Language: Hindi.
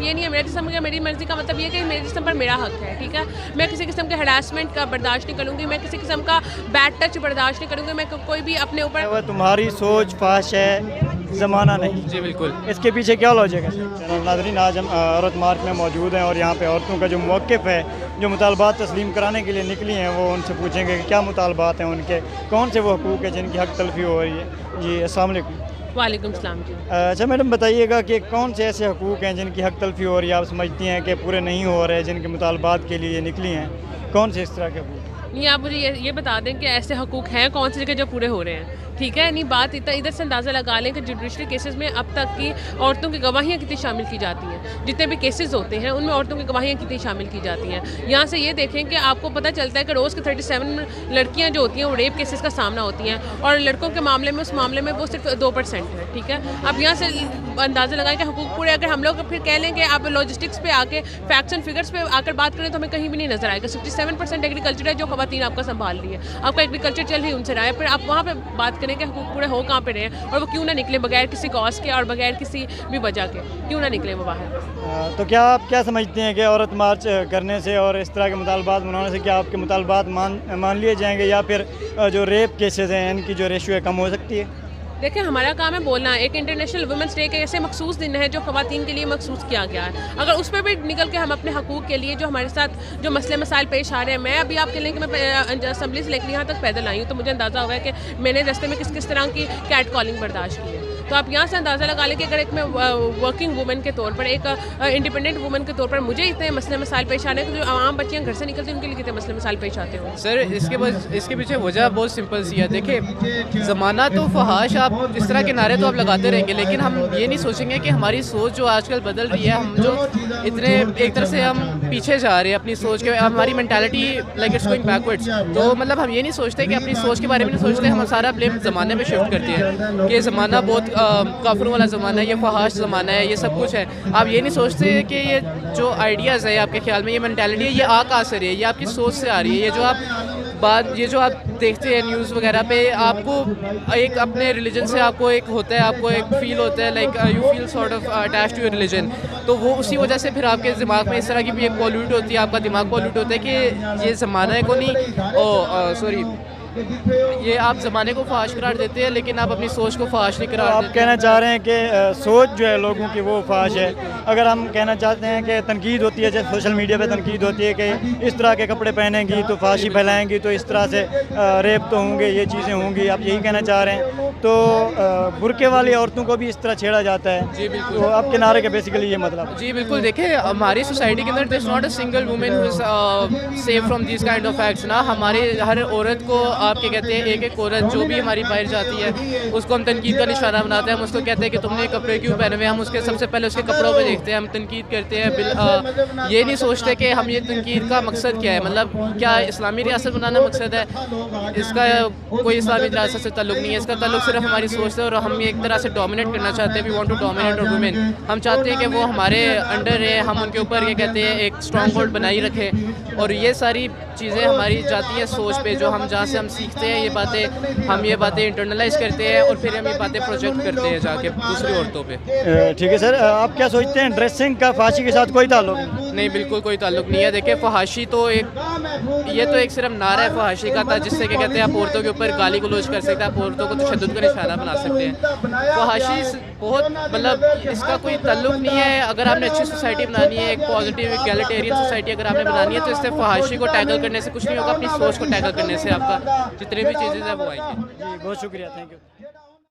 मतलब ये नहीं है मेरा जिस्म का मेरी मर्ज़ी का मतलब ये है कि मेरे जिस्म पर मेरा हक है, ठीक है। मैं किसी किस्म के हरासमेंट का बर्दाश्त नहीं करूँगी, मैं किसी किस्म का बैड टच बर्दाश्त नहीं करूँगी, मैं कोई भी अपने ऊपर वह तुम्हारी सोच फाश है, ज़माना नहीं। जी बिल्कुल। इसके पीछे क्या लॉजिक है? चैनल नाज़रीन, आज हम औरत मार्च में मौजूद हैं और यहाँ पे औरतों का जो मौक़िफ़ है, जो मुतालबात तस्लीम कराने के लिए निकली हैं, वो उनसे पूछेंगे कि क्या मुतालबात हैं उनके, कौन से वो हकूक़ है जिनकी हक़ तलफ़ी हो रही है। जी अस्सलाम वालेकुम। वालेकुम सलाम जी। अच्छा मैडम, बताइएगा कि कौन से ऐसे हकूक़ हैं जिनकी हक़ तलफ़ी हो रही है, आप समझती हैं कि पूरे नहीं हो रहे, जिनके मुतालबात के लिए निकली हैं, कौन से इस तरह के हकूक़? नहीं, आप मुझे ये बता दें कि ऐसे हकूक़ हैं कौन सी जगह जो पूरे हो रहे हैं, ठीक है। नहीं, बात इधर से अंदाज़ा लगा लें कि जुडिशरी केसेस में अब तक की औरतों की गवाहियाँ कितनी शामिल की जाती हैं, जितने भी केसेस होते हैं उनमें औरतों की गवाहियाँ कितनी शामिल की जाती हैं। यहाँ से ये देखें कि आपको पता चलता है कि रोज़ की 37 लड़कियाँ जो होती हैं वो रेप केसेस का सामना होती हैं और लड़कों के मामले में उस मामले में वो सिर्फ 2% है, ठीक है। अब यहाँ से अंदाज़ा लगाएं कि हकूक़ पूरे, अगर हम लोग फिर कह लें कि आप लॉजिस्टिक्स पे आके फैक्ट्स एंड फिगर्स पे आकर बात करें तो हमें कहीं भी नहीं नजर आएगा। 67% एग्रीकल्चर है जो ख़वातीन आपका संभाल रही है, आपका एग्रीकल्चर चल रही उनसे रहा है, फिर आप वहाँ पे बात करें कि हकूक़ पूरे हो कहाँ पे रहे हैं और वो क्यों ना निकले बगैर किसी कॉज के और बगैर किसी भी वजह के, क्यों ना निकले वो बाहर। तो क्या आप क्या समझते हैं कि औरत मार्च करने से और इस तरह के मुतालबात मनाने से क्या आपके मुतालबात मान लिए जाएंगे या फिर जो रेप केसेस हैं इनकी जो रेशियो है कम हो सकती है? देखिए, हमारा काम है बोलना। एक इंटरनेशनल वुमेंस डे के ऐसे मखसूस दिन है जो ख़वातीन के लिए मखसूस किया गया है, अगर उस पर भी निकल के हम अपने हकूक़ के लिए जो हमारे साथ जो मसले मसाइल पेश आ रहे हैं, मैं अभी आपके लिए कि मैं असम्बली से लेकर यहाँ तक पैदल आई हूँ तो मुझे अंदाज़ा हुआ है कि मैंने रास्ते में किस किस तरह की कैट कॉलिंग बर्दाश्त की है। तो आप यहाँ से अंदाज़ा लगा लें कि अगर एक मैं वर्किंग वुमेन के तौर पर, एक इंडिपेंडेंट वुमेन के तौर पर मुझे इतने मसले मसाइल पेश आ रहे हैं कि जो आम बच्चियाँ घर से निकलती हैं उनके लिए कितने मसले मसाइल पेश आते हैं। सर इसके पीछे वजह बहुत सिंपल सी है। देखिए, ज़माना तो फहाश आप इस तरह के नारे तो आप लगाते रहेंगे, लेकिन हम ये नहीं सोचेंगे कि हमारी सोच जो आजकल बदल रही है, हम जो इतने एक तरह से हम पीछे जा रहे हैं अपनी सोच के, हमारी mentality like it's going backwards. तो मतलब हम ये नहीं सोचते कि अपनी सोच के बारे में नहीं सोचते, हम सारा ब्लेम ज़माने में शिफ्ट करते हैं कि ज़माना बहुत काफिरों वाला ज़माना है, ये फहाश ज़माना है, ये सब कुछ है। आप ये नहीं सोचते कि ये जो आइडियाज़ है आपके ख्याल में, ये मेंटालिटी है, ये आ कहाँ से रही है, ये आपकी सोच से आ रही है। ये जो आप देखते हैं न्यूज़ वगैरह पे, आपको एक अपने रिलीजन से आपको एक होता है, आपको एक फील होता है like you feel sort of attach to your religion. तो वो उसी वजह से फिर आपके दिमाग में इस तरह की भी एक पॉल्यूट होती है, आपका दिमाग पॉल्यूट होता है कि ये ज़माना है को नहीं, सॉरी, ये आप ज़माने को फहाश करार देते हैं लेकिन आप अपनी सोच को फहाश नहीं करार देते। आप कहना चाह रहे हैं कि सोच जो है लोगों की वो फहाश है। अगर हम कहना चाहते हैं कि तनकीद होती है, जैसे सोशल मीडिया पे तनकीद होती है कि इस तरह के कपड़े पहनेंगी तो फहाशी फैलाएंगी तो इस तरह से रेप तो होंगे, ये चीज़ें होंगी, आप यही कहना चाह रहे हैं? तो बुरके वाली औरतों को भी इस तरह छेड़ा जाता है। जी बिल्कुल। तो आपके नारे का बेसिकली ये मतलब? जी बिल्कुल। देखिए, हमारी सोसाइटी के अंदर there is not a single women who is safe from this kind of acts ना। हमारे हर औरत को आप क्या कहते हैं, एक औरत जो भी हमारी बाहर जाती है उसको हम तनकीद का निशाना बनाते हैं। हम उसको कहते हैं कि तुमने कपड़े क्यों पहने हुए, हम उसके सबसे पहले उसके कपड़ों पे देखते हैं, हम तनकीद करते हैं। ये नहीं सोचते कि हम ये तनकीद का मकसद क्या है, मतलब क्या इस्लामी रियासत बनाना मकसद है? इसका कोई इस्लामी रियासत से ताल्लुक़ नहीं है, इसका ताल्लुक़ सिर्फ हमारी सोच से, और हम एक तरह से डोमिनेट करना चाहते हैं। वी वांट टू डोमिनेट और वुमेन। हम चाहते हैं कि वो हमारे अंडर है, हम उनके ऊपर ये कहते हैं एक स्ट्रॉन्ग होल्ड बनाई रखें। और ये सारी चीज़ें हमारी जाती हैं सोच पे, जो हम जहाँ से हम सीखते हैं ये बातें इंटरनलाइज करते हैं और फिर हम ये बातें प्रोजेक्ट करते हैं जाके दूसरी औरतों पे। ठीक है सर, आप क्या सोचते हैं ड्रेसिंग का फहाशी के साथ कोई ताल्लुक नहीं? बिल्कुल कोई ताल्लुक नहीं है। देखिए, फहाशी तो ये तो एक सिर्फ नारा है फहाशी का था, जिससे क्या कहते हैं आप औरतों के ऊपर गाली गलौज कर सकते हैं, आप औरतों को तशद्दुद का निशाना बना सकते हैं। फहाशी बहुत मतलब इसका कोई ताल्लुक नहीं है। अगर आपने अच्छी सोसाइटी बनानी है, एक पॉजिटिव इक्वालिटेरियन सोसाइटी अगर आपने बनानी है, तो इससे फहाशी को टैकल करने से कुछ नहीं होगा, अपनी सोच को टैकल करने से आपका जितने भी चीज़ें हैं वो आएंगी। जी बहुत शुक्रिया, थैंक यू।